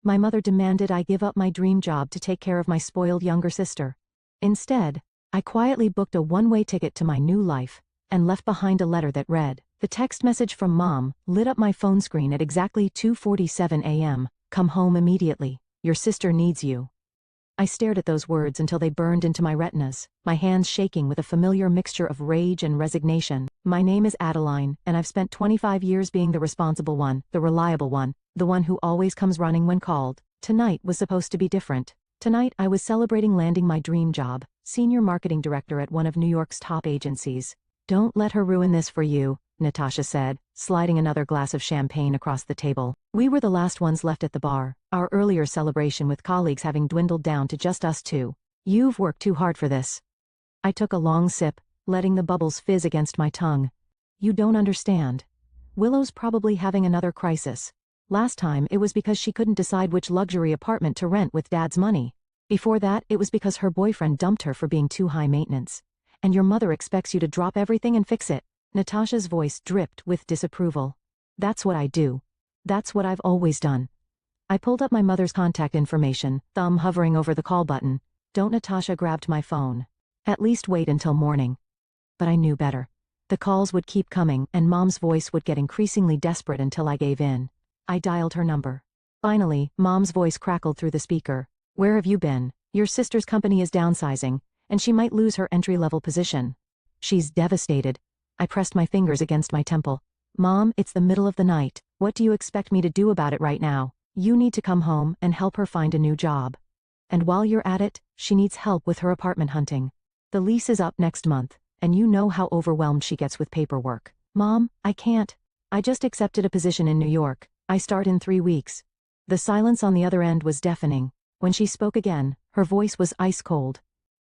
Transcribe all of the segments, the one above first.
My mother demanded I give up my dream job to take care of my spoiled younger sister. Instead, I quietly booked a one-way ticket to my new life, and left behind a letter that read, the text message from Mom lit up my phone screen at exactly 2:47 a.m. Come home immediately. Your sister needs you. I stared at those words until they burned into my retinas, my hands shaking with a familiar mixture of rage and resignation. My name is Adeline, and I've spent 25 years being the responsible one, the reliable one, the one who always comes running when called. Tonight was supposed to be different. Tonight I was celebrating landing my dream job, senior marketing director at one of New York's top agencies. Don't let her ruin this for you, Natasha said, sliding another glass of champagne across the table. We were the last ones left at the bar, our earlier celebration with colleagues having dwindled down to just us two. You've worked too hard for this. I took a long sip, letting the bubbles fizz against my tongue. You don't understand. Willow's probably having another crisis. Last time it was because she couldn't decide which luxury apartment to rent with Dad's money. Before that it was because her boyfriend dumped her for being too high maintenance. And your mother expects you to drop everything and fix it. Natasha's voice dripped with disapproval. That's what I do. That's what I've always done. I pulled up my mother's contact information, thumb hovering over the call button. Don't. Natasha grabbed my phone. At least wait until morning. But I knew better. The calls would keep coming and Mom's voice would get increasingly desperate until I gave in. I dialed her number. Finally, Mom's voice crackled through the speaker. Where have you been? Your sister's company is downsizing, and she might lose her entry-level position. She's devastated. I pressed my fingers against my temple. Mom, it's the middle of the night. What do you expect me to do about it right now? You need to come home and help her find a new job. And while you're at it, she needs help with her apartment hunting. The lease is up next month, and you know how overwhelmed she gets with paperwork. Mom, I can't. I just accepted a position in New York. I start in 3 weeks. The silence on the other end was deafening. When she spoke again, her voice was ice cold.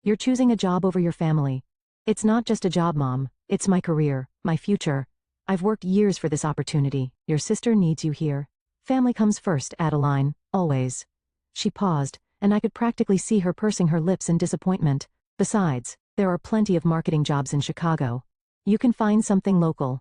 You're choosing a job over your family. It's not just a job, Mom. It's my career, my future. I've worked years for this opportunity. Your sister needs you here. Family comes first, Adeline, always. She paused, and I could practically see her pursing her lips in disappointment. Besides, there are plenty of marketing jobs in Chicago. You can find something local.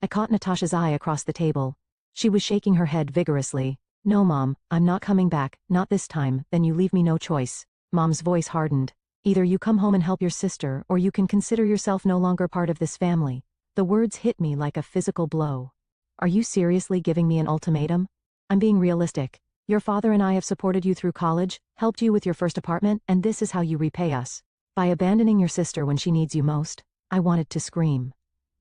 I caught Natasha's eye across the table. She was shaking her head vigorously. No, Mom, I'm not coming back, not this time. Then you leave me no choice. Mom's voice hardened. Either you come home and help your sister, or you can consider yourself no longer part of this family. The words hit me like a physical blow. Are you seriously giving me an ultimatum? I'm being realistic. Your father and I have supported you through college, helped you with your first apartment, and this is how you repay us. By abandoning your sister when she needs you most. I wanted to scream.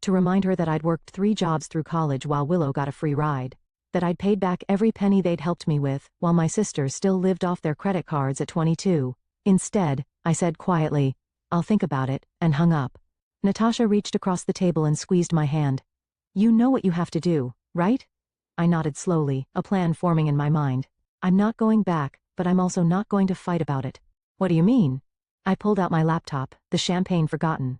To remind her that I'd worked 3 jobs through college while Willow got a free ride. That I'd paid back every penny they'd helped me with, while my sisters still lived off their credit cards at 22. Instead, I said quietly, I'll think about it, and hung up. Natasha reached across the table and squeezed my hand. You know what you have to do, right? I nodded slowly, a plan forming in my mind. I'm not going back, but I'm also not going to fight about it. What do you mean? I pulled out my laptop, the champagne forgotten.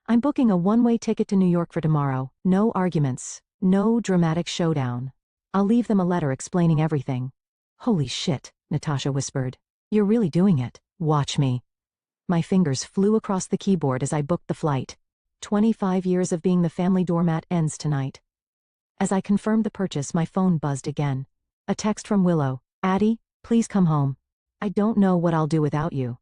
I'm booking a one-way ticket to New York for tomorrow. No arguments. No dramatic showdown. I'll leave them a letter explaining everything. Holy shit, Natasha whispered. You're really doing it. Watch me. My fingers flew across the keyboard as I booked the flight. 25 years of being the family doormat ends tonight. As I confirmed the purchase, my phone buzzed again. A text from Willow. Addie, please come home. I don't know what I'll do without you.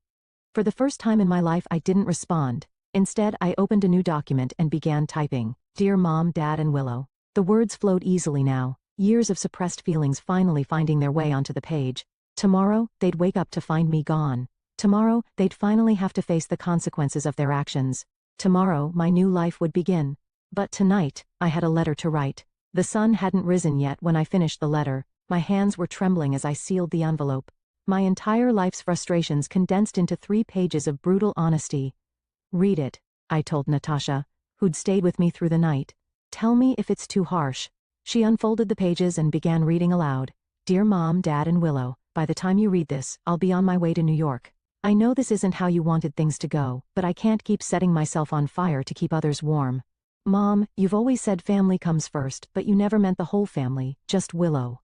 For the first time in my life, I didn't respond. Instead, I opened a new document and began typing. Dear Mom, Dad, and Willow. The words flowed easily now, years of suppressed feelings finally finding their way onto the page. Tomorrow, they'd wake up to find me gone. Tomorrow, they'd finally have to face the consequences of their actions. Tomorrow, my new life would begin. But tonight, I had a letter to write. The sun hadn't risen yet when I finished the letter. My hands were trembling as I sealed the envelope. My entire life's frustrations condensed into 3 pages of brutal honesty. Read it, I told Natasha, who'd stayed with me through the night. Tell me if it's too harsh. She unfolded the pages and began reading aloud. Dear Mom, Dad, and Willow, by the time you read this, I'll be on my way to New York. I know this isn't how you wanted things to go, but I can't keep setting myself on fire to keep others warm. Mom, you've always said family comes first, but you never meant the whole family, just Willow.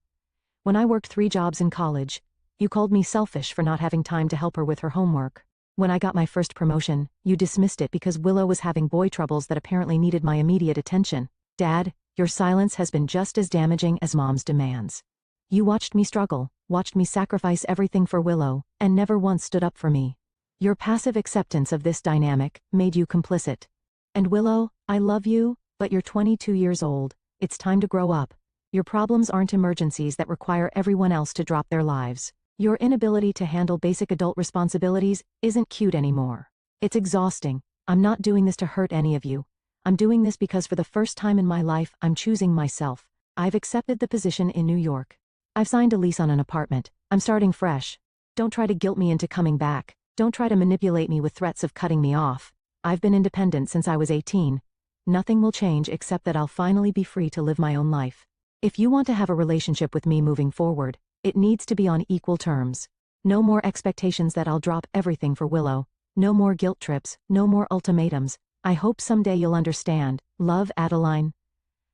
When I worked 3 jobs in college, you called me selfish for not having time to help her with her homework. When I got my first promotion, you dismissed it because Willow was having boy troubles that apparently needed my immediate attention. Dad, your silence has been just as damaging as Mom's demands. You watched me struggle, watched me sacrifice everything for Willow, and never once stood up for me. Your passive acceptance of this dynamic made you complicit. And Willow, I love you, but you're 22 years old. It's time to grow up. Your problems aren't emergencies that require everyone else to drop their lives. Your inability to handle basic adult responsibilities isn't cute anymore. It's exhausting. I'm not doing this to hurt any of you. I'm doing this because for the first time in my life, I'm choosing myself. I've accepted the position in New York. I've signed a lease on an apartment. I'm starting fresh. Don't try to guilt me into coming back. Don't try to manipulate me with threats of cutting me off. I've been independent since I was 18. Nothing will change except that I'll finally be free to live my own life. If you want to have a relationship with me moving forward, it needs to be on equal terms. No more expectations that I'll drop everything for Willow. No more guilt trips, no more ultimatums. I hope someday you'll understand. Love, Adeline.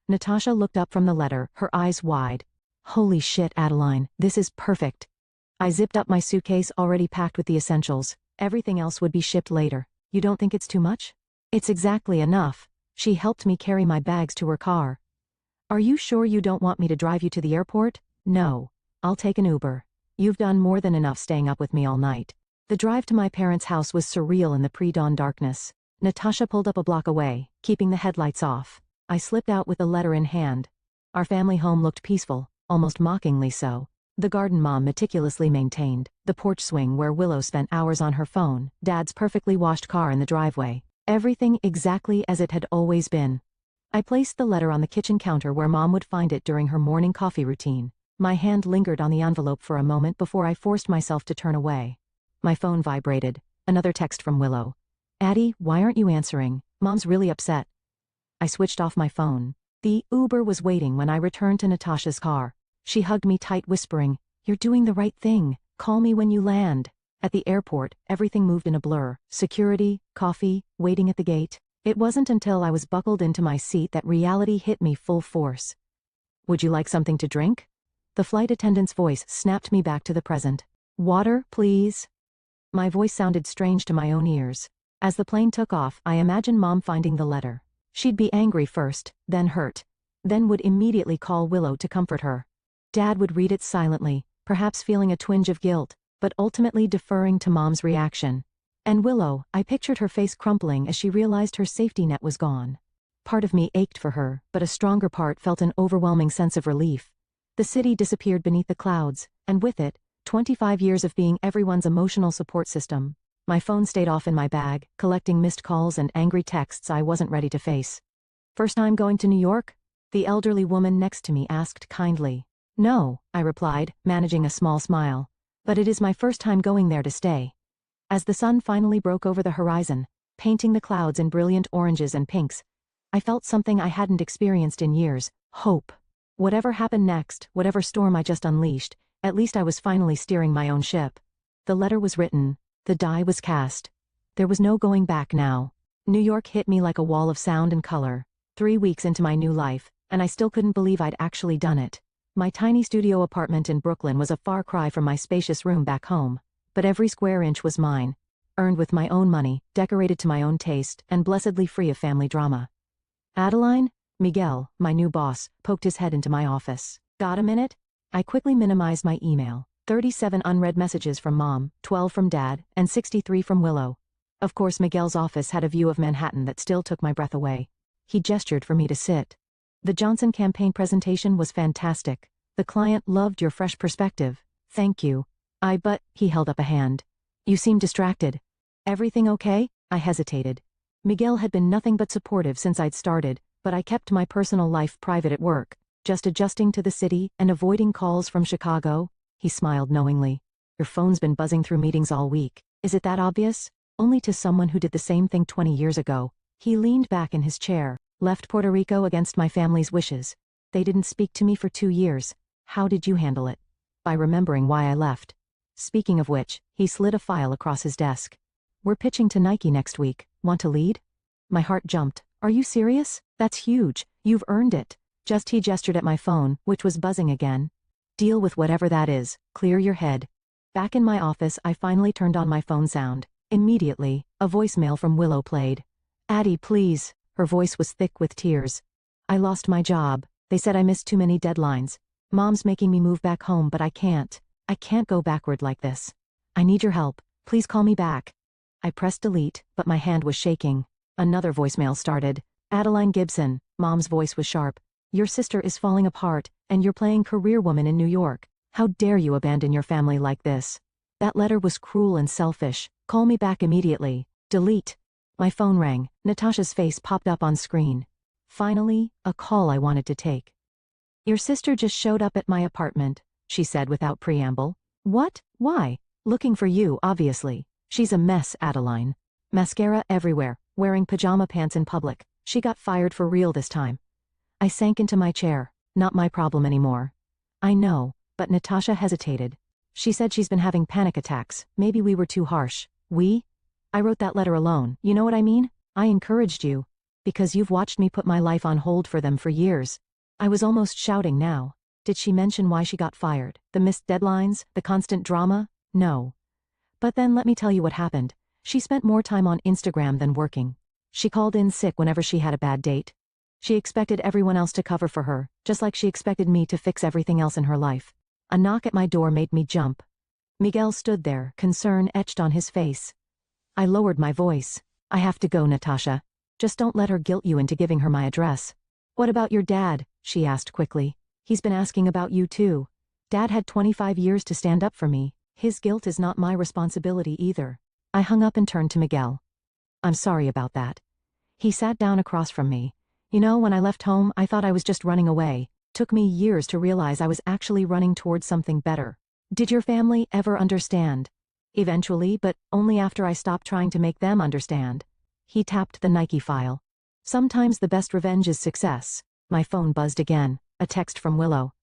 Natasha looked up from the letter, her eyes wide. Holy shit, Adeline, this is perfect. I zipped up my suitcase already packed with the essentials. Everything else would be shipped later. You don't think it's too much? It's exactly enough. She helped me carry my bags to her car. Are you sure you don't want me to drive you to the airport? No. I'll take an Uber. You've done more than enough staying up with me all night. The drive to my parents' house was surreal in the pre-dawn darkness. Natasha pulled up a block away, keeping the headlights off. I slipped out with a letter in hand. Our family home looked peaceful, almost mockingly so. The garden Mom meticulously maintained, the porch swing where Willow spent hours on her phone, Dad's perfectly washed car in the driveway. Everything exactly as it had always been. I placed the letter on the kitchen counter where Mom would find it during her morning coffee routine. My hand lingered on the envelope for a moment before I forced myself to turn away. My phone vibrated. Another text from Willow. Addie, why aren't you answering? Mom's really upset. I switched off my phone. The Uber was waiting when I returned to Natasha's car. She hugged me tight, whispering, "You're doing the right thing. Call me when you land." At the airport, everything moved in a blur. Security, coffee, waiting at the gate. It wasn't until I was buckled into my seat that reality hit me full force. Would you like something to drink? The flight attendant's voice snapped me back to the present. Water, please. My voice sounded strange to my own ears. As the plane took off, I imagined Mom finding the letter. She'd be angry first, then hurt. Then would immediately call Willow to comfort her. Dad would read it silently, perhaps feeling a twinge of guilt, but ultimately deferring to Mom's reaction. And Willow, I pictured her face crumpling as she realized her safety net was gone. Part of me ached for her, but a stronger part felt an overwhelming sense of relief. The city disappeared beneath the clouds, and with it, 25 years of being everyone's emotional support system. My phone stayed off in my bag, collecting missed calls and angry texts I wasn't ready to face. First time going to New York? The elderly woman next to me asked kindly. No, I replied, managing a small smile. But it is my first time going there to stay. As the sun finally broke over the horizon, painting the clouds in brilliant oranges and pinks, I felt something I hadn't experienced in years, hope. Whatever happened next, whatever storm I just unleashed, at least I was finally steering my own ship. The letter was written, the die was cast. There was no going back now. New York hit me like a wall of sound and color. 3 weeks into my new life, and I still couldn't believe I'd actually done it. My tiny studio apartment in Brooklyn was a far cry from my spacious room back home, but every square inch was mine, earned with my own money, decorated to my own taste, and blessedly free of family drama. Adeline? Miguel, my new boss, poked his head into my office. Got a minute? I quickly minimized my email. 37 unread messages from Mom, 12 from Dad, and 63 from Willow. Of course, Miguel's office had a view of Manhattan that still took my breath away. He gestured for me to sit. The Johnson campaign presentation was fantastic. The client loved your fresh perspective. Thank you. But, he held up a hand. You seem distracted. Everything okay? I hesitated. Miguel had been nothing but supportive since I'd started, but I kept my personal life private at work, just adjusting to the city and avoiding calls from Chicago. He smiled knowingly. Your phone's been buzzing through meetings all week. Is it that obvious? Only to someone who did the same thing 20 years ago. He leaned back in his chair. Left Puerto Rico against my family's wishes. They didn't speak to me for 2 years. How did you handle it? By remembering why I left. Speaking of which, he slid a file across his desk. We're pitching to Nike next week. Want to lead? My heart jumped. Are you serious? That's huge. You've earned it. He gestured at my phone, which was buzzing again. Deal with whatever that is. Clear your head. Back in my office, I finally turned on my phone sound. Immediately, a voicemail from Willow played. Addie, please. Her voice was thick with tears. I lost my job. They said I missed too many deadlines. Mom's making me move back home, but I can't. I can't go backward like this. I need your help. Please call me back. I pressed delete, but my hand was shaking. Another voicemail started. Adeline Gibson, Mom's voice was sharp. Your sister is falling apart, and you're playing career woman in New York. How dare you abandon your family like this? That letter was cruel and selfish. Call me back immediately. Delete. My phone rang. Natasha's face popped up on screen. Finally, a call I wanted to take. Your sister just showed up at my apartment, she said without preamble. What? Why? Looking for you, obviously. She's a mess, Adeline. Mascara everywhere, wearing pajama pants in public. She got fired for real this time. I sank into my chair. Not my problem anymore. I know, but Natasha hesitated. She said she's been having panic attacks. Maybe we were too harsh. We? I wrote that letter alone, you know what I mean? I encouraged you. Because you've watched me put my life on hold for them for years. I was almost shouting now. Did she mention why she got fired? The missed deadlines? The constant drama? No. But then let me tell you what happened. She spent more time on Instagram than working. She called in sick whenever she had a bad date. She expected everyone else to cover for her, just like she expected me to fix everything else in her life. A knock at my door made me jump. Miguel stood there, concern etched on his face. I lowered my voice. I have to go, Natasha. Just don't let her guilt you into giving her my address. What about your dad? She asked quickly. He's been asking about you too. Dad had 25 years to stand up for me. His guilt is not my responsibility either. I hung up and turned to Miguel. I'm sorry about that. He sat down across from me. You know, when I left home, I thought I was just running away. Took me years to realize I was actually running towards something better. Did your family ever understand? Eventually, but only after I stopped trying to make them understand. He tapped the Nike file. Sometimes the best revenge is success. My phone buzzed again. A text from Willow.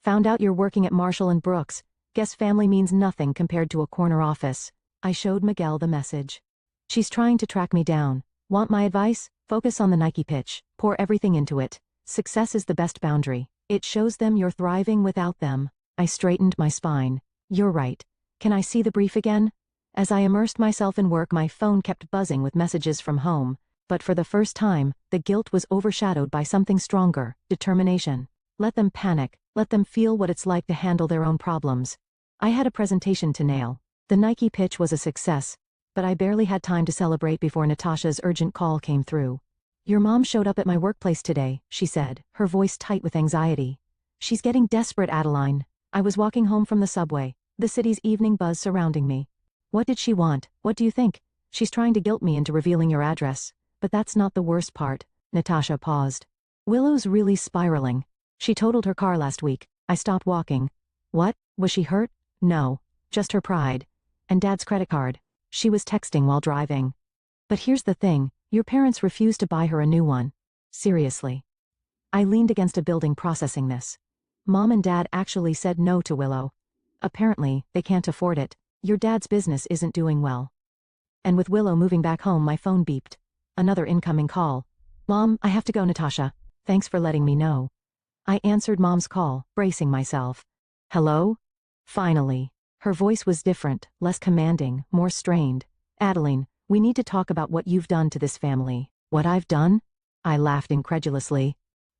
Found out you're working at Marshall & Brooks. Guess family means nothing compared to a corner office. I showed Miguel the message. She's trying to track me down. Want my advice? Focus on the Nike pitch. Pour everything into it. Success is the best boundary. It shows them you're thriving without them. I straightened my spine. You're right. Can I see the brief again? As I immersed myself in work, my phone kept buzzing with messages from home. But for the first time, the guilt was overshadowed by something stronger, determination. Let them panic. Let them feel what it's like to handle their own problems. I had a presentation to nail. The Nike pitch was a success, but I barely had time to celebrate before Natasha's urgent call came through. Your mom showed up at my workplace today, she said, her voice tight with anxiety. She's getting desperate, Adeline. I was walking home from the subway, the city's evening buzz surrounding me. What did she want? What do you think? She's trying to guilt me into revealing your address. But that's not the worst part. Natasha paused. Willow's really spiraling. She totaled her car last week. I stopped walking. What? Was she hurt? No. Just her pride. And Dad's credit card. She was texting while driving. But here's the thing, your parents refused to buy her a new one. Seriously. I leaned against a building processing this. Mom and Dad actually said no to Willow. Apparently, they can't afford it. Your dad's business isn't doing well. And with Willow moving back home, my phone beeped. Another incoming call. Mom, I have to go, Natasha. Thanks for letting me know. I answered Mom's call, bracing myself. Hello? Finally. Her voice was different, less commanding, more strained. Adeline, we need to talk about what you've done to this family. What I've done? I laughed incredulously.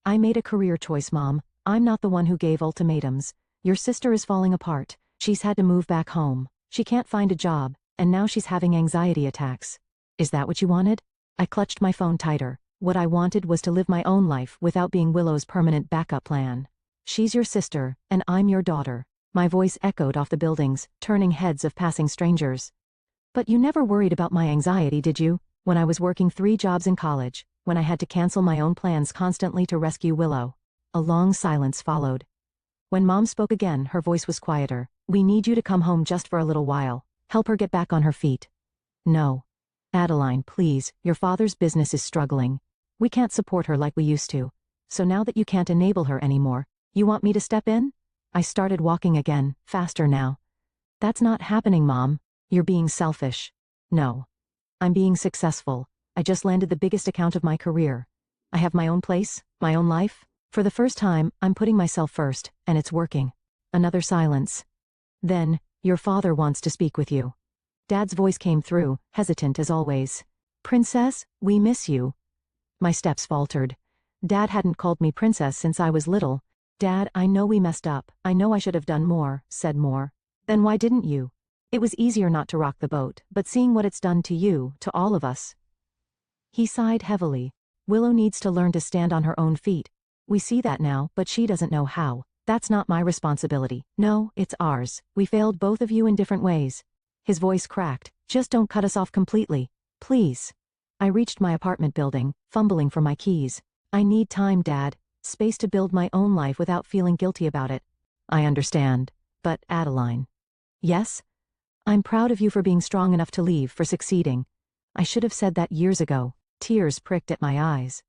I made a career choice, Mom. I'm not the one who gave ultimatums. Your sister is falling apart. She's had to move back home. She can't find a job, and now she's having anxiety attacks. Is that what you wanted? I clutched my phone tighter. What I wanted was to live my own life without being Willow's permanent backup plan. She's your sister, and I'm your daughter. My voice echoed off the buildings, turning heads of passing strangers. But you never worried about my anxiety, did you? When I was working 3 jobs in college, when I had to cancel my own plans constantly to rescue Willow. A long silence followed. When Mom spoke again, her voice was quieter. We need you to come home just for a little while. Help her get back on her feet. No. Adeline, please, your father's business is struggling. We can't support her like we used to. So now that you can't enable her anymore, you want me to step in? I started walking again, faster now. That's not happening, Mom. You're being selfish. No. I'm being successful. I just landed the biggest account of my career. I have my own place, my own life. For the first time, I'm putting myself first, and it's working. Another silence. Then, your father wants to speak with you. Dad's voice came through, hesitant as always. Princess, we miss you. My steps faltered. Dad hadn't called me princess since I was little. Dad, I know we messed up. I know I should have done more, said Moore. Then why didn't you? It was easier not to rock the boat, but seeing what it's done to you, to all of us. He sighed heavily. Willow needs to learn to stand on her own feet. We see that now, but she doesn't know how. That's not my responsibility. No, it's ours. We failed both of you in different ways. His voice cracked. Just don't cut us off completely. Please. I reached my apartment building, fumbling for my keys. I need time, Dad. Space to build my own life without feeling guilty about it. I understand. But, Adeline. Yes? I'm proud of you for being strong enough to leave, for succeeding. I should have said that years ago. Tears pricked at my eyes.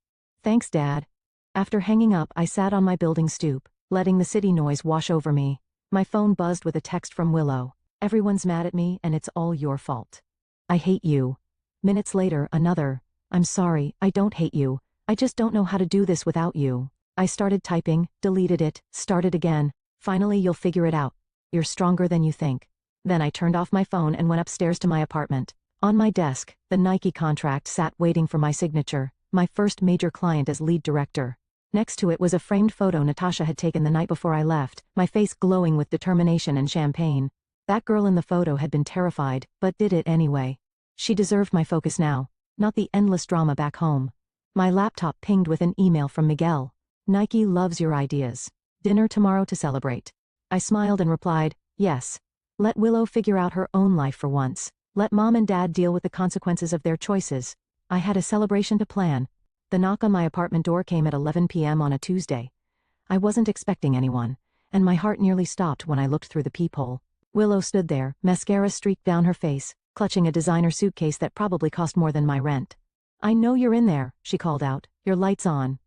Thanks, Dad. After hanging up, I sat on my building stoop, letting the city noise wash over me. My phone buzzed with a text from Willow. Everyone's mad at me and it's all your fault. I hate you. Minutes later, another. I'm sorry, I don't hate you. I just don't know how to do this without you. I started typing, deleted it, started again. Finally, you'll figure it out. You're stronger than you think. Then I turned off my phone and went upstairs to my apartment. On my desk, the Nike contract sat waiting for my signature, my first major client as lead director. Next to it was a framed photo Natasha had taken the night before I left, my face glowing with determination and champagne. That girl in the photo had been terrified, but did it anyway. She deserved my focus now, not the endless drama back home. My laptop pinged with an email from Miguel. Nike loves your ideas. Dinner tomorrow to celebrate. I smiled and replied, yes. Let Willow figure out her own life for once. Let Mom and Dad deal with the consequences of their choices. I had a celebration to plan. The knock on my apartment door came at 11 p.m. on a Tuesday. I wasn't expecting anyone, and my heart nearly stopped when I looked through the peephole. Willow stood there, mascara streaked down her face, clutching a designer suitcase that probably cost more than my rent. I know you're in there, she called out. Your light's on.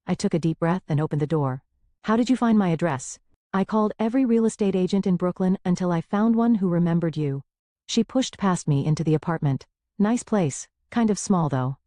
I took a deep breath and opened the door. How did you find my address? I called every real estate agent in Brooklyn until I found one who remembered you. She pushed past me into the apartment. Nice place, kind of small though.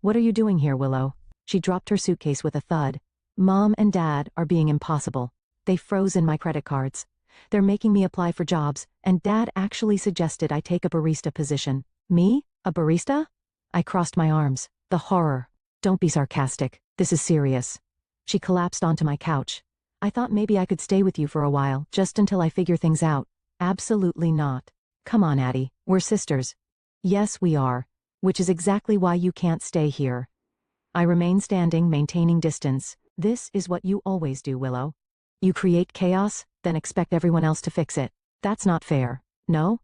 What are you doing here, Willow? She dropped her suitcase with a thud. Mom and Dad are being impossible. They froze in my credit cards. They're making me apply for jobs, and Dad actually suggested I take a barista position. Me? A barista? I crossed my arms. The horror. Don't be sarcastic. This is serious. She collapsed onto my couch. I thought maybe I could stay with you for a while, just until I figure things out. Absolutely not. Come on, Addie. We're sisters. Yes, we are. Which is exactly why you can't stay here. I remain standing, maintaining distance. This is what you always do, Willow. You create chaos, then expect everyone else to fix it. That's not fair. No?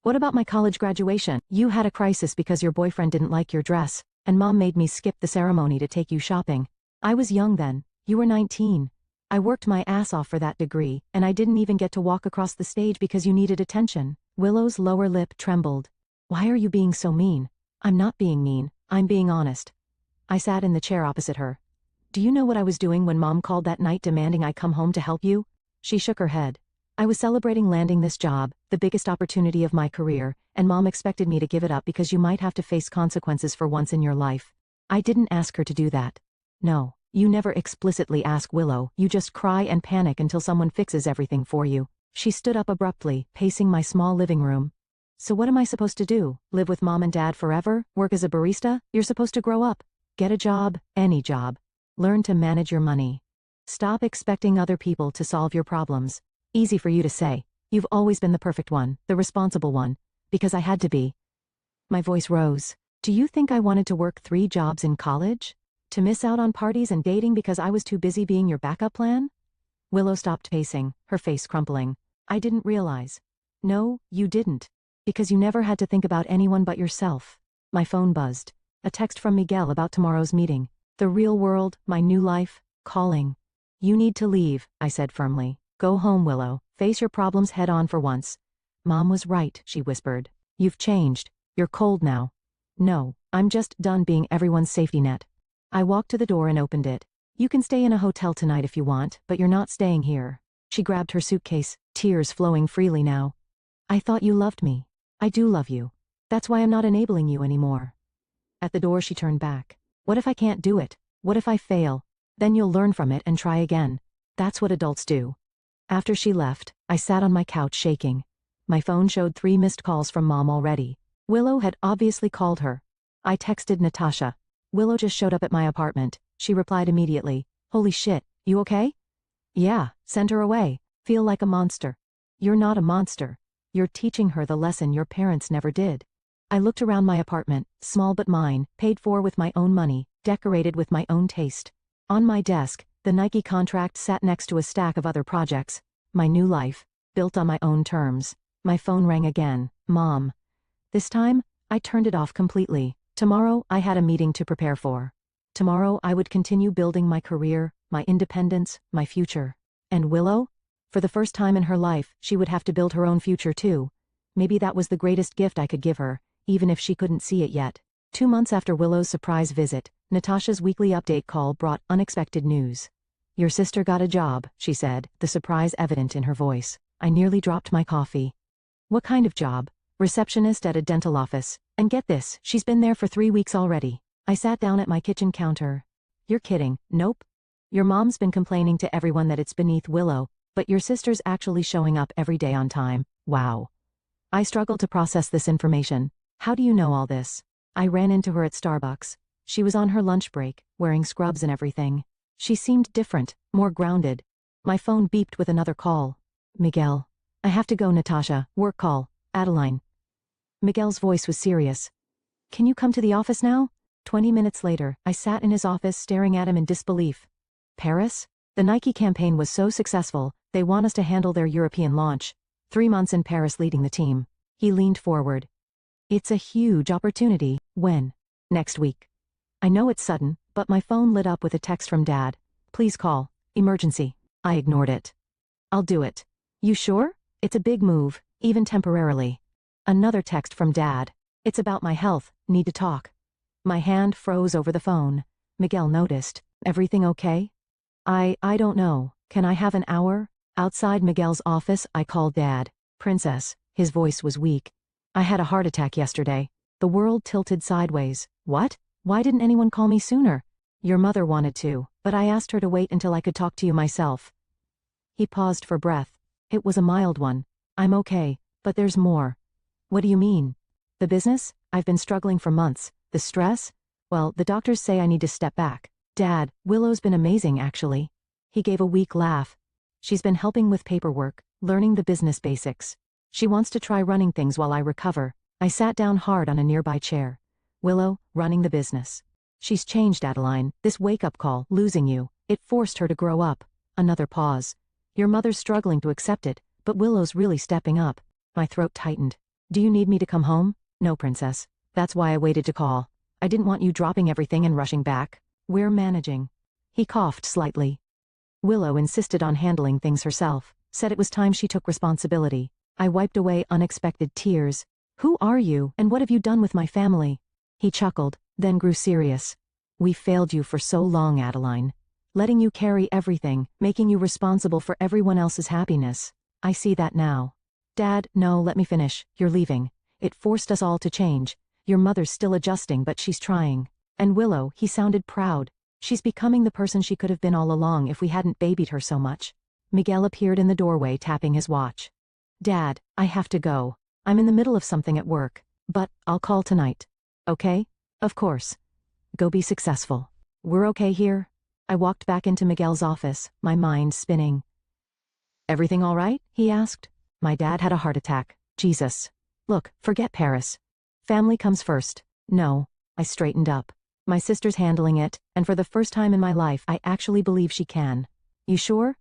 What about my college graduation? You had a crisis because your boyfriend didn't like your dress, and Mom made me skip the ceremony to take you shopping. I was young then. You were 19. I worked my ass off for that degree, and I didn't even get to walk across the stage because you needed attention. Willow's lower lip trembled. Why are you being so mean? I'm not being mean, I'm being honest. I sat in the chair opposite her. Do you know what I was doing when Mom called that night demanding I come home to help you? She shook her head. I was celebrating landing this job, the biggest opportunity of my career, and Mom expected me to give it up because you might have to face consequences for once in your life. I didn't ask her to do that. No, you never explicitly ask Willow, you just cry and panic until someone fixes everything for you. She stood up abruptly, pacing my small living room. So what am I supposed to do? Live with Mom and Dad forever? Work as a barista? You're supposed to grow up. Get a job, any job. Learn to manage your money. Stop expecting other people to solve your problems. Easy for you to say. You've always been the perfect one, the responsible one. Because I had to be. My voice rose. Do you think I wanted to work 3 jobs in college? To miss out on parties and dating because I was too busy being your backup plan? Willow stopped pacing, her face crumpling. I didn't realize. No, you didn't. Because you never had to think about anyone but yourself. My phone buzzed. A text from Miguel about tomorrow's meeting. The real world, my new life, calling. You need to leave, I said firmly. Go home, Willow. Face your problems head on for once. Mom was right, she whispered. You've changed. You're cold now. No, I'm just done being everyone's safety net. I walked to the door and opened it. You can stay in a hotel tonight if you want, but you're not staying here. She grabbed her suitcase, tears flowing freely now. I thought you loved me. I do love you. That's why I'm not enabling you anymore. At the door she turned back. What if I can't do it? What if I fail? Then you'll learn from it and try again. That's what adults do. After she left, I sat on my couch shaking. My phone showed 3 missed calls from Mom already. Willow had obviously called her. I texted Natasha. Willow just showed up at my apartment. She replied immediately. Holy shit, you okay? Yeah, send her away. Feel like a monster. You're not a monster. You're teaching her the lesson your parents never did. I looked around my apartment, small but mine, paid for with my own money, decorated with my own taste. On my desk, the Nike contract sat next to a stack of other projects. My new life, built on my own terms. My phone rang again. Mom. This time, I turned it off completely. Tomorrow, I had a meeting to prepare for. Tomorrow, I would continue building my career, my independence, my future. And Willow? For the first time in her life, she would have to build her own future too. Maybe that was the greatest gift I could give her, even if she couldn't see it yet. 2 months after Willow's surprise visit, Natasha's weekly update call brought unexpected news. Your sister got a job, she said, the surprise evident in her voice. I nearly dropped my coffee. What kind of job? Receptionist at a dental office. And get this, she's been there for 3 weeks already. I sat down at my kitchen counter. You're kidding, nope. Your mom's been complaining to everyone that it's beneath Willow, but your sister's actually showing up every day on time. Wow. I struggled to process this information. How do you know all this? I ran into her at Starbucks. She was on her lunch break, wearing scrubs and everything. She seemed different, more grounded. My phone beeped with another call. Miguel. I have to go, Natasha. Work call. Adeline. Miguel's voice was serious. Can you come to the office now? 20 minutes later, I sat in his office staring at him in disbelief. Paris? The Nike campaign was so successful, they want us to handle their European launch. 3 months in Paris leading the team. He leaned forward. It's a huge opportunity. When? Next week. I know it's sudden, but my phone lit up with a text from Dad. Please call. Emergency. I ignored it. I'll do it. You sure? It's a big move, even temporarily. Another text from Dad. It's about my health, need to talk. My hand froze over the phone. Miguel noticed. Everything okay? I don't know. Can I have an hour? Outside Miguel's office, I called Dad. Princess. His voice was weak. I had a heart attack yesterday. The world tilted sideways. What? Why didn't anyone call me sooner? Your mother wanted to, but I asked her to wait until I could talk to you myself. He paused for breath. It was a mild one. I'm okay, but there's more. What do you mean? The business? I've been struggling for months. The stress? Well, the doctors say I need to step back. Dad, Willow's been amazing actually. He gave a weak laugh. She's been helping with paperwork, learning the business basics. She wants to try running things while I recover. I sat down hard on a nearby chair. Willow, running the business. She's changed, Adeline. This wake-up call, losing you, it forced her to grow up. Another pause. Your mother's struggling to accept it, but Willow's really stepping up. My throat tightened. Do you need me to come home? No, Princess. That's why I waited to call. I didn't want you dropping everything and rushing back. We're managing. He coughed slightly. Willow insisted on handling things herself, said it was time she took responsibility. I wiped away unexpected tears. Who are you, and what have you done with my family? He chuckled, then grew serious. We failed you for so long, Adeline. Letting you carry everything, making you responsible for everyone else's happiness. I see that now. Dad, no, let me finish. You're leaving. It forced us all to change. Your mother's still adjusting, but she's trying. And Willow, he sounded proud. She's becoming the person she could have been all along if we hadn't babied her so much. Miguel appeared in the doorway tapping his watch. Dad, I have to go. I'm in the middle of something at work. But I'll call tonight. Okay? Of course. Go be successful. We're okay here? I walked back into Miguel's office, my mind spinning. Everything all right? He asked. My dad had a heart attack. Jesus. Look, forget Paris. Family comes first. No. I straightened up. My sister's handling it, and for the first time in my life I actually believe she can. You sure?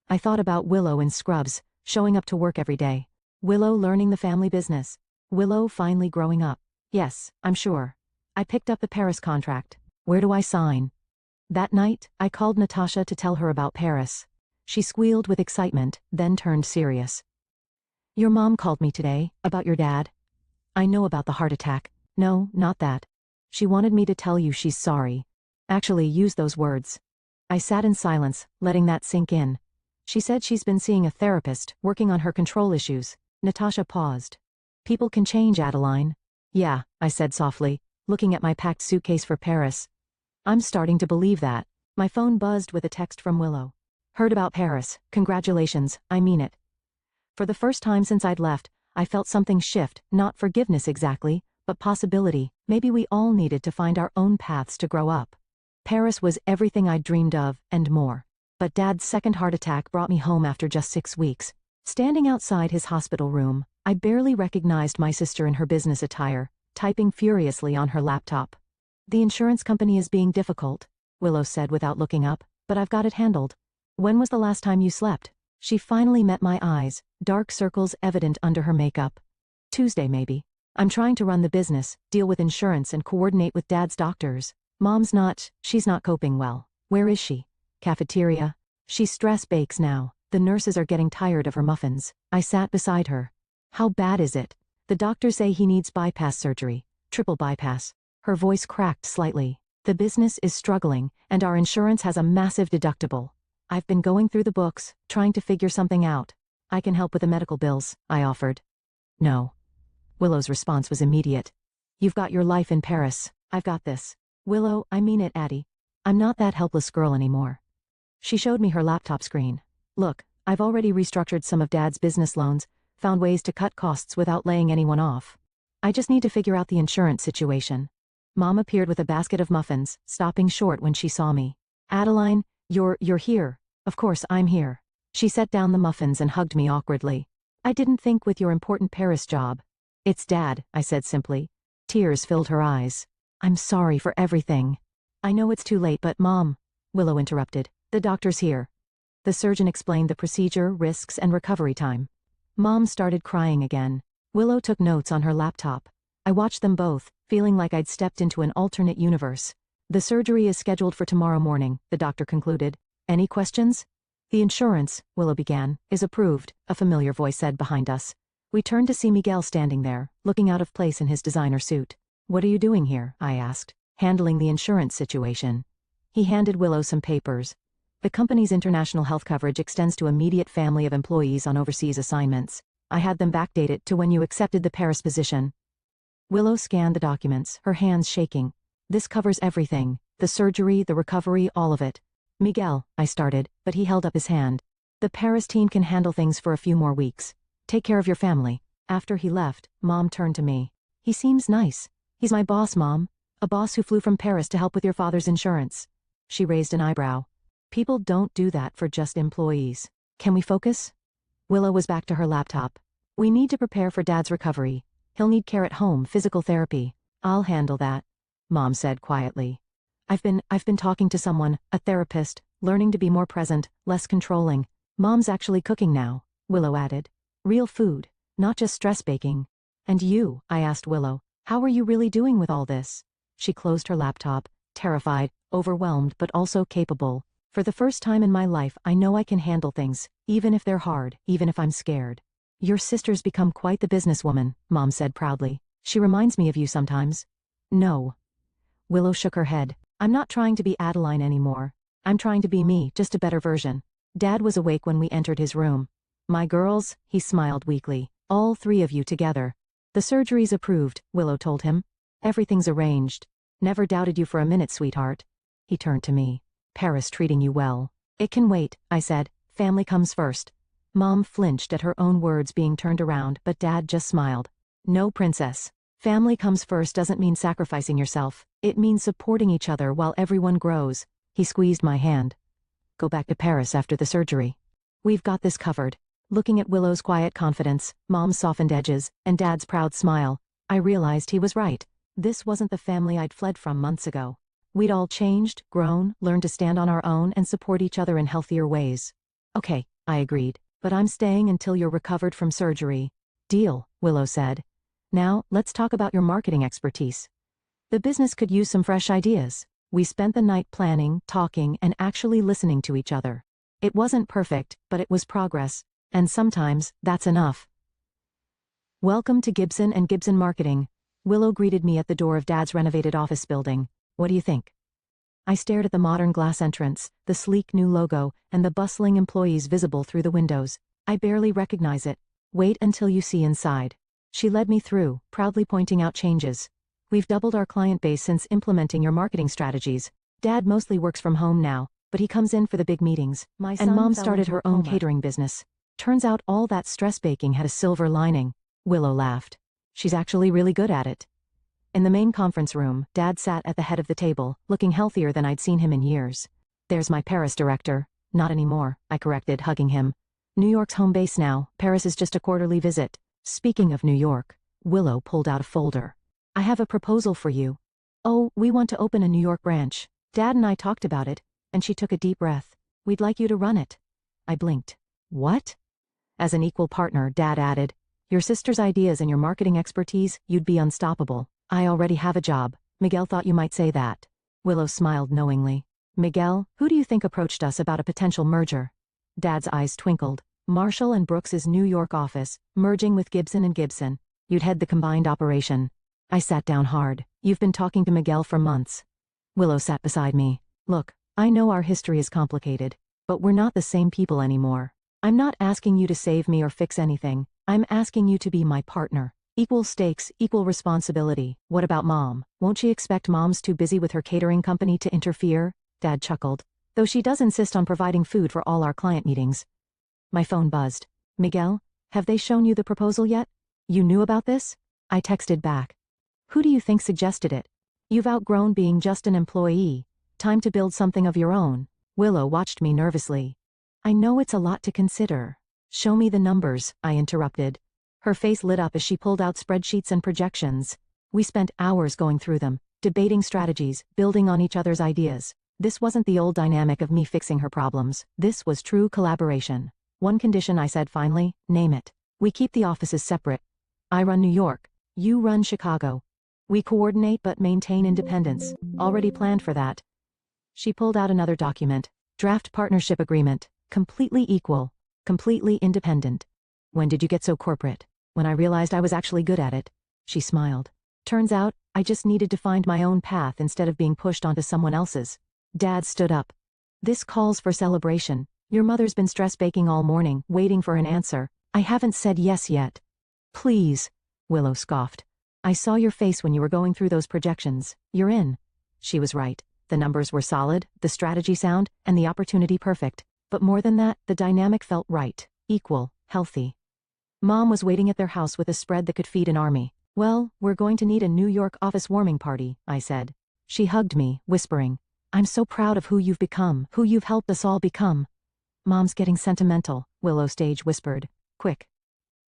I thought about Willow in scrubs, showing up to work every day. Willow learning the family business. Willow finally growing up. Yes, I'm sure. I picked up the Paris contract. Where do I sign? That night, I called Natasha to tell her about Paris. She squealed with excitement, then turned serious. Your mom called me today, about your dad. I know about the heart attack. No, not that. She wanted me to tell you she's sorry. Actually, use those words. I sat in silence, letting that sink in. She said she's been seeing a therapist, working on her control issues. Natasha paused. People can change, Adeline. Yeah, I said softly, looking at my packed suitcase for Paris. I'm starting to believe that. My phone buzzed with a text from Willow. Heard about Paris. Congratulations, I mean it. For the first time since I'd left, I felt something shift, not forgiveness exactly, but possibility. Maybe we all needed to find our own paths to grow up. Paris was everything I'd dreamed of, and more. But Dad's second heart attack brought me home after just 6 weeks. Standing outside his hospital room, I barely recognized my sister in her business attire, typing furiously on her laptop. The insurance company is being difficult, Willow said without looking up, but I've got it handled. When was the last time you slept? She finally met my eyes, dark circles evident under her makeup. Tuesday maybe. I'm trying to run the business, deal with insurance and coordinate with Dad's doctors. She's not coping well. Where is she? Cafeteria. She stress bakes now. The nurses are getting tired of her muffins. I sat beside her. How bad is it? The doctors say he needs bypass surgery. Triple bypass. Her voice cracked slightly. The business is struggling, and our insurance has a massive deductible. I've been going through the books, trying to figure something out. I can help with the medical bills, I offered. No. Willow's response was immediate. You've got your life in Paris. I've got this. Willow, I mean it, Addie. I'm not that helpless girl anymore. She showed me her laptop screen. Look, I've already restructured some of Dad's business loans, found ways to cut costs without laying anyone off. I just need to figure out the insurance situation. Mom appeared with a basket of muffins, stopping short when she saw me. Adeline, you're here. Of course I'm here. She set down the muffins and hugged me awkwardly. I didn't think with your important Paris job. It's Dad, I said simply. Tears filled her eyes. I'm sorry for everything. I know it's too late, but Mom, Willow interrupted. The doctor's here. The surgeon explained the procedure, risks, and recovery time. Mom started crying again. Willow took notes on her laptop. I watched them both, feeling like I'd stepped into an alternate universe. The surgery is scheduled for tomorrow morning, the doctor concluded. Any questions? The insurance, Willow began, is approved, a familiar voice said behind us. We turned to see Miguel standing there, looking out of place in his designer suit. What are you doing here? I asked. Handling the insurance situation. He handed Willow some papers. The company's international health coverage extends to immediate family of employees on overseas assignments. I had them backdated to when you accepted the Paris position. Willow scanned the documents, her hands shaking. This covers everything. The surgery, the recovery, all of it. Miguel, I started, but he held up his hand. The Paris team can handle things for a few more weeks. Take care of your family. After he left, Mom turned to me. He seems nice. He's my boss, Mom. A boss who flew from Paris to help with your father's insurance. She raised an eyebrow. People don't do that for just employees. Can we focus? Willow was back to her laptop. We need to prepare for Dad's recovery. He'll need care at home, physical therapy. I'll handle that, Mom said quietly. I've been talking to someone, a therapist, learning to be more present, less controlling. Mom's actually cooking now, Willow added. Real food, not just stress baking. And you, I asked Willow, how are you really doing with all this? She closed her laptop, terrified, overwhelmed but also capable. For the first time in my life I know I can handle things, even if they're hard, even if I'm scared. Your sister's become quite the businesswoman, Mom said proudly. She reminds me of you sometimes. No. Willow shook her head. I'm not trying to be Adeline anymore. I'm trying to be me, just a better version. Dad was awake when we entered his room. My girls, he smiled weakly. All 3 of you together. The surgery's approved, Willow told him. Everything's arranged. Never doubted you for a minute, sweetheart. He turned to me. Paris treating you well. It can wait, I said. Family comes first. Mom flinched at her own words being turned around, but Dad just smiled. No, princess. Family comes first doesn't mean sacrificing yourself. It means supporting each other while everyone grows. He squeezed my hand. Go back to Paris after the surgery. We've got this covered. Looking at Willow's quiet confidence, Mom's softened edges, and Dad's proud smile, I realized he was right. This wasn't the family I'd fled from months ago. We'd all changed, grown, learned to stand on our own and support each other in healthier ways. Okay, I agreed, but I'm staying until you're recovered from surgery. Deal, Willow said. Now, let's talk about your marketing expertise. The business could use some fresh ideas. We spent the night planning, talking, and actually listening to each other. It wasn't perfect, but it was progress, and sometimes, that's enough. Welcome to Gibson and Gibson Marketing. Willow greeted me at the door of Dad's renovated office building. What do you think? I stared at the modern glass entrance, the sleek new logo, and the bustling employees visible through the windows. I barely recognize it. Wait until you see inside. She led me through, proudly pointing out changes. We've doubled our client base since implementing your marketing strategies. Dad mostly works from home now, but he comes in for the big meetings. And Mom started her own catering business. Turns out all that stress baking had a silver lining. Willow laughed. She's actually really good at it. In the main conference room, Dad sat at the head of the table, looking healthier than I'd seen him in years. There's my Paris director, Not anymore, I corrected, hugging him. New York's home base now, Paris is just a quarterly visit. Speaking of New York, Willow pulled out a folder. I have a proposal for you. Oh, we want to open a New York branch. Dad and I talked about it, and she took a deep breath. We'd like you to run it. I blinked. What? As an equal partner, Dad added, your sister's ideas and your marketing expertise, you'd be unstoppable. I already have a job. Miguel thought you might say that. Willow smiled knowingly. Miguel, who do you think approached us about a potential merger? Dad's eyes twinkled. Marshall and Brooks's New York office, merging with Gibson and Gibson. You'd head the combined operation. I sat down hard. You've been talking to Miguel for months. Willow sat beside me. Look, I know our history is complicated, but we're not the same people anymore. I'm not asking you to save me or fix anything. I'm asking you to be my partner. Equal stakes, equal responsibility. What about Mom? Won't she expect Mom's too busy with her catering company to interfere? Dad chuckled. Though she does insist on providing food for all our client meetings. My phone buzzed. Miguel, have they shown you the proposal yet? You knew about this? I texted back. Who do you think suggested it? You've outgrown being just an employee. Time to build something of your own. Willow watched me nervously. I know it's a lot to consider. Show me the numbers, I interrupted. Her face lit up as she pulled out spreadsheets and projections. We spent hours going through them, debating strategies, building on each other's ideas. This wasn't the old dynamic of me fixing her problems. This was true collaboration. One condition, I said finally, name it. We keep the offices separate. I run New York. You run Chicago. We coordinate but maintain independence. Already planned for that. She pulled out another document. Draft partnership agreement. Completely equal. Completely independent. When did you get so corporate? When I realized I was actually good at it. She smiled. Turns out, I just needed to find my own path instead of being pushed onto someone else's. Dad stood up. This calls for celebration. Your mother's been stress baking all morning, waiting for an answer. I haven't said yes yet. Please, Willow scoffed. I saw your face when you were going through those projections. You're in. She was right. The numbers were solid, the strategy sound, and the opportunity perfect. But more than that, the dynamic felt right, equal, healthy. Mom was waiting at their house with a spread that could feed an army. Well, we're going to need a New York office warming party, I said. She hugged me, whispering, I'm so proud of who you've become, who you've helped us all become. Mom's getting sentimental, Willow Stage whispered. Quick.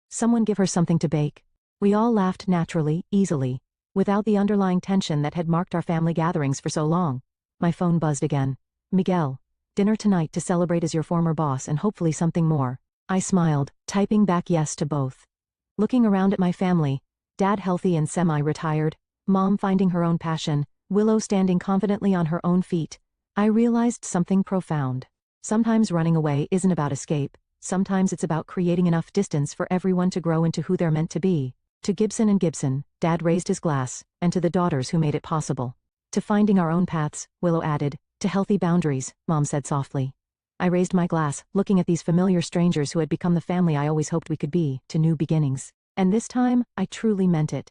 Someone give her something to bake. We all laughed naturally, easily, without the underlying tension that had marked our family gatherings for so long. My phone buzzed again. Miguel, dinner tonight to celebrate as your former boss and hopefully something more. I smiled, typing back yes to both. Looking around at my family, Dad healthy and semi-retired, Mom finding her own passion, Willow standing confidently on her own feet, I realized something profound. Sometimes running away isn't about escape. Sometimes it's about creating enough distance for everyone to grow into who they're meant to be. To Gibson and Gibson, Dad raised his glass, and to the daughters who made it possible. To finding our own paths, Willow added. To healthy boundaries, Mom said softly. I raised my glass, looking at these familiar strangers who had become the family I always hoped we could be, to new beginnings. And this time, I truly meant it.